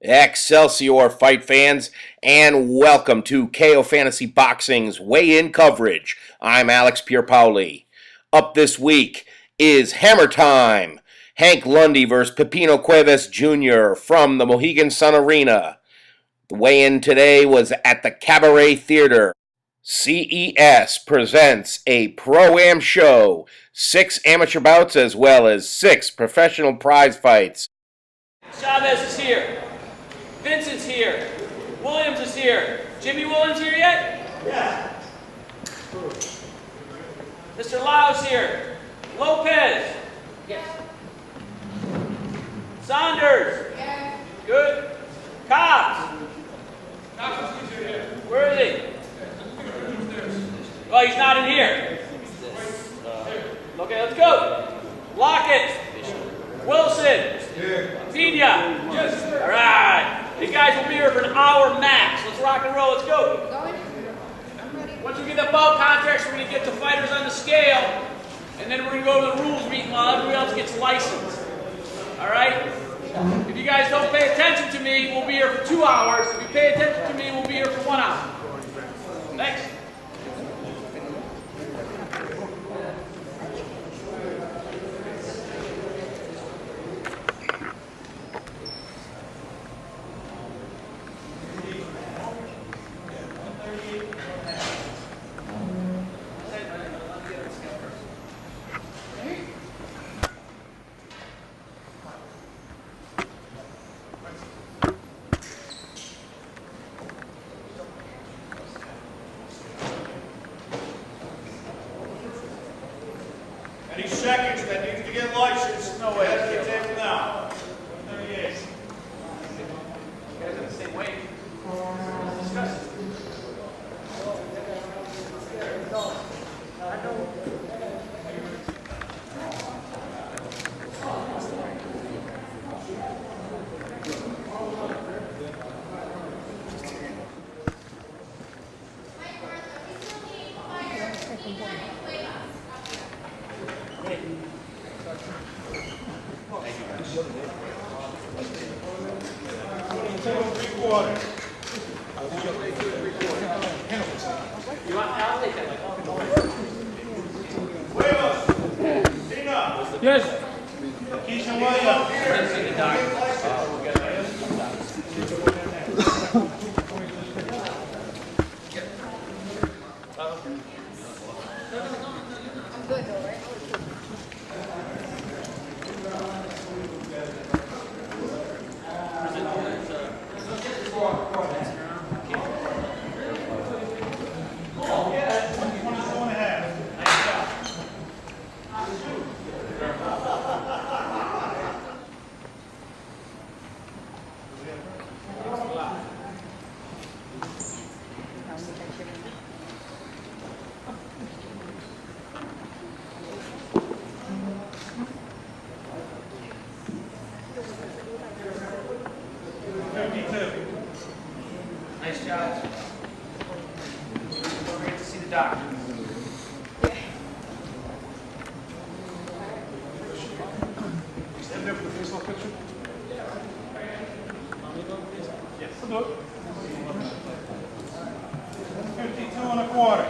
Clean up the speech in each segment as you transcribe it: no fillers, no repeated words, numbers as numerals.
Excelsior fight fans, and welcome to KOFantasyBoxing's weigh-in coverage. I'm Alex Pierpaoli. Up this week is Hammer Time. Hank Lundy vs. Pipino Cuevas Jr. from the Mohegan Sun Arena. The weigh-in today was at the Cabaret Theater. CES presents a Pro-Am show, 6 amateur bouts as well as 6 professional prize fights. Chavez is here. Vincent's here. Williams is here. Jimmy Williams here yet? Yeah. Mr. Lau's here. Lopes. Yes. Saunders. Yes. Good. Cobbs. Where is he? Oh, he's not in here. Okay, let's go. Lockett. Wilson. Pena. Yes, sir. All right. You guys will be here for an hour max. Let's rock and roll. Let's go. I'm ready. Once we get the bout contracts, we're going to get the fighters on the scale, and then we're going to go to the rules meeting while everybody else gets licensed. All right? If you guys don't pay attention to me, we'll be here for 2 hours. If you pay attention to me, we'll be here for 1 hour. Thanks. Any seconds that need to get licensed, no way, that's get taken now. 38. You guys are the same weight. Discuss it. You want? I'll take that. Cuevas. Pena. Yes. Lakeysha Williams. We're going to see the doctor. I'm good though, right? Nice job. Don't forget to see the doctor. Stand there for the face-off picture. Yes. I'll do it. 52 and a quarter.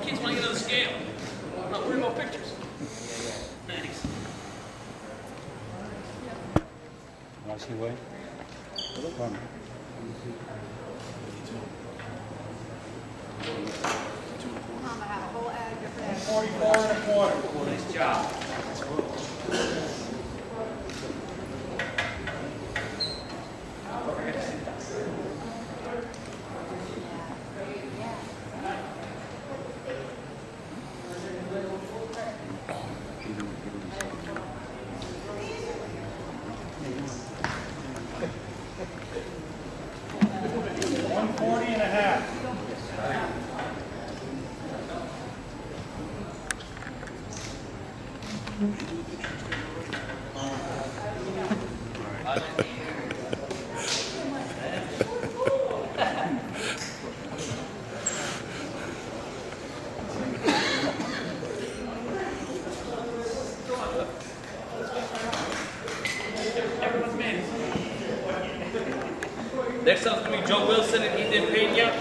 Kids want to get on the scale. I'm not worried about pictures. Thanks. Want to see weight? Come. Mom, I have a whole ad different. 44 and a quarter. Nice job. Next up's going to be Joe Wilson and Ethan Pena.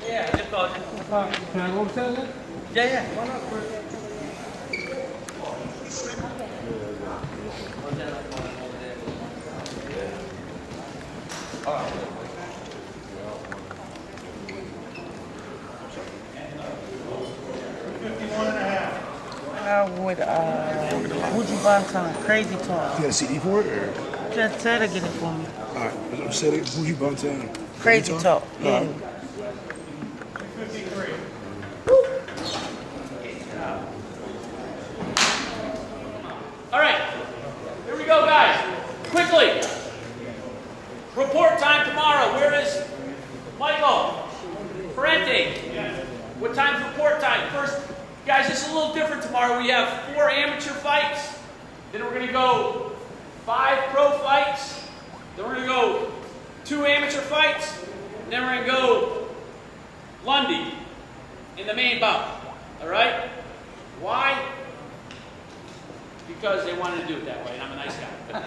Yeah, just go. Can I go upstairs then? Yeah, yeah. Why not? Would you buy some crazy talk? You got a CD for it, or? Just tell her to get it for me. All right, I'm saying, who you bought to? Crazy talk. Yeah. All right, here we go, guys. Quickly, report time tomorrow. Where is Michael? Ferrante. What time's report time? First, guys, this is a little different tomorrow. We have 4 amateur fights. Then we're going to go 5 pro fights. Then we're going to go 2 amateur fights. And then we're going to go Lundy in the main bout. All right? Why? Because they wanted to do it that way, and I'm a nice guy.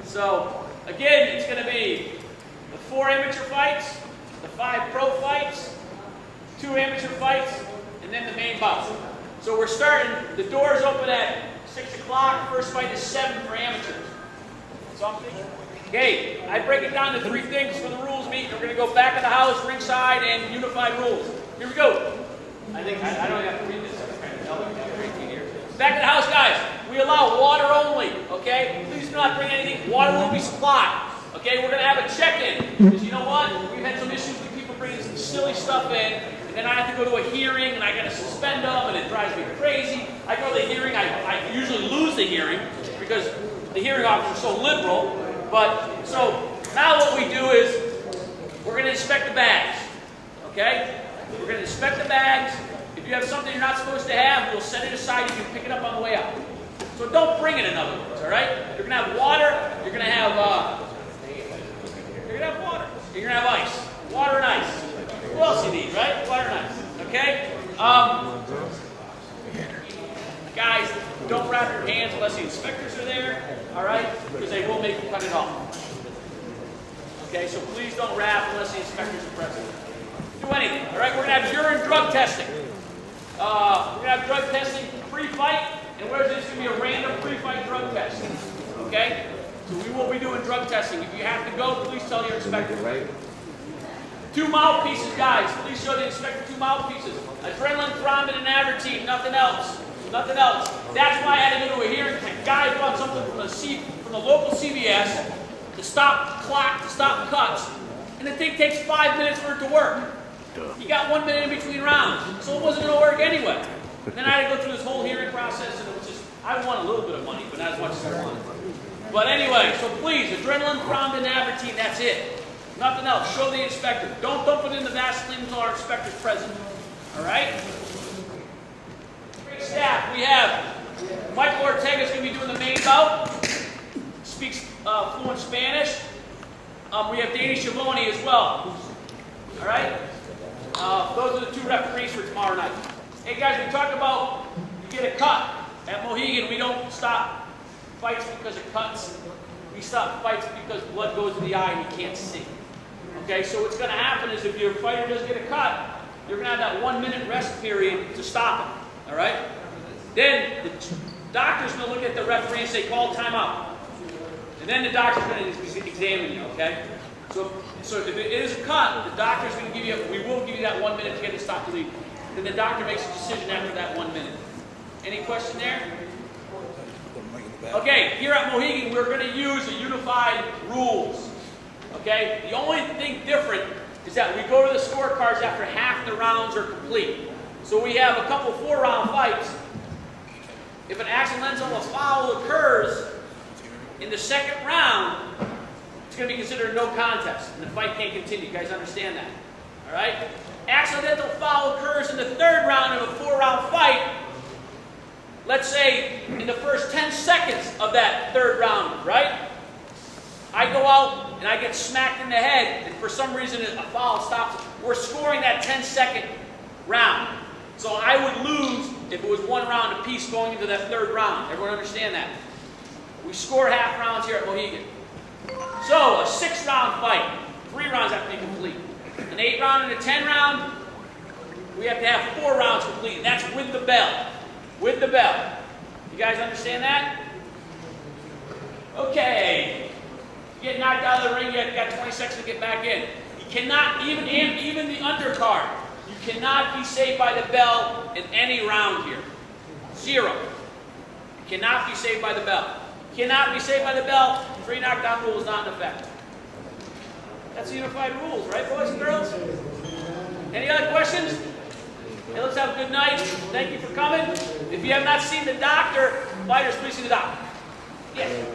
So, again, it's going to be the 4 amateur fights, the 5 pro fights, 2 amateur fights, and then the main bout. So we're starting, the doors open at 6 o'clock, first fight is 7 for amateurs. Something? Okay, I break it down to 3 things for the rules meeting. We're going to go back of the house, ringside, and unified rules. Here we go. I don't have to read this. Back of the house, guys. We allow water only, okay? Please do not bring anything. Water will be supplied, okay? We're going to have a check-in, because you know what? We've had some issues with people bringing some silly stuff in, and then I have to go to a hearing, and I got to suspend them, and it drives me crazy. I go to the hearing. I usually lose the hearing, because the hearing officer is so liberal. But, so, now what we do is, we're going to inspect the bags, okay? We're going to inspect the bags. If you have something you're not supposed to have, we'll set it aside. You can pick it up on the way out. So don't bring it, in other words, all right? You're going to have water. You're going to have water. You're going to have ice. Water and ice. What else you need, right? Water and ice, okay? Guys, don't wrap your hands unless the inspectors are there, all right? Because they will make you cut it off. Okay, so please don't wrap unless the inspectors are present. Do anything, all right? We're going to have urine drug testing. We're going to have drug testing pre-fight, and where's this going to be a random pre-fight drug test, okay? So we will be doing drug testing. If you have to go, please tell your inspector. 2 mouthpieces, guys. Please show the inspector 2 mouthpieces. Adrenaline, thrombin, and Avertine. Nothing else. Nothing else. That's why I had to go to a hearing. A guy brought something from the local CVS to stop the clock, to stop cuts, and the thing takes 5 minutes for it to work. You got 1 minute in between rounds, so it wasn't going to work anyway. And then I had to go through this whole hearing process, and it was just, I want a little bit of money, but not as much as I wanted. But anyway, so please, adrenaline, thrombin, Avertine, that's it. Nothing else. Show the inspector. Don't dump it in the Vaseline until our inspector's present. All right? Great staff. We have Michael Ortega's going to be doing the main bout. Speaks fluent Spanish. We have Danny Schiavone as well. All right? Those are the 2 referees for tomorrow night. Hey guys, we talked about you get a cut. At Mohegan, we don't stop fights because of cuts. We stop fights because blood goes to the eye and you can't see. Okay, so what's going to happen is if your fighter does get a cut, you're going to have that 1 minute rest period to stop him. All right? Then the doctor's going to look at the referee and say, call timeout. And then the doctor's going to examine you, okay? So if it is a cut, the doctor's going to give you, we will give you that 1 minute to get it stopped to leave. Then the doctor makes a decision after that 1 minute. Any question there? Okay, here at Mohegan, we're going to use the unified rules. Okay? The only thing different is that we go to the scorecards after half the rounds are complete. So we have a couple 4-round fights. If an accidental foul occurs in the second round, it's going to be considered a no contest, and the fight can't continue. You guys understand that? All right? Accidental foul occurs in the third round of a 4-round fight. Let's say in the first 10 seconds of that third round, right? I go out and I get smacked in the head, and for some reason a foul stops. We're scoring that 10-second round. So I would lose if it was 1 round apiece going into that third round. Everyone understand that? We score half rounds here at Mohegan. So a 6-round fight, 3 rounds have to be complete. An 8-round and a 10-round, we have to have 4 rounds complete, and that's with the bell. With the bell. You guys understand that? Okay. You get knocked out of the ring, you got 20 seconds to get back in. You cannot, even the undercard, you cannot be saved by the bell in any round here. 0. You cannot be saved by the bell. Cannot be saved by the bell. 3 knockdown rule is not in effect. That's the unified rules, right, boys and girls? Any other questions? Hey, let's have a good night. Thank you for coming. If you have not seen the doctor, fighters, please see the doctor. Yes.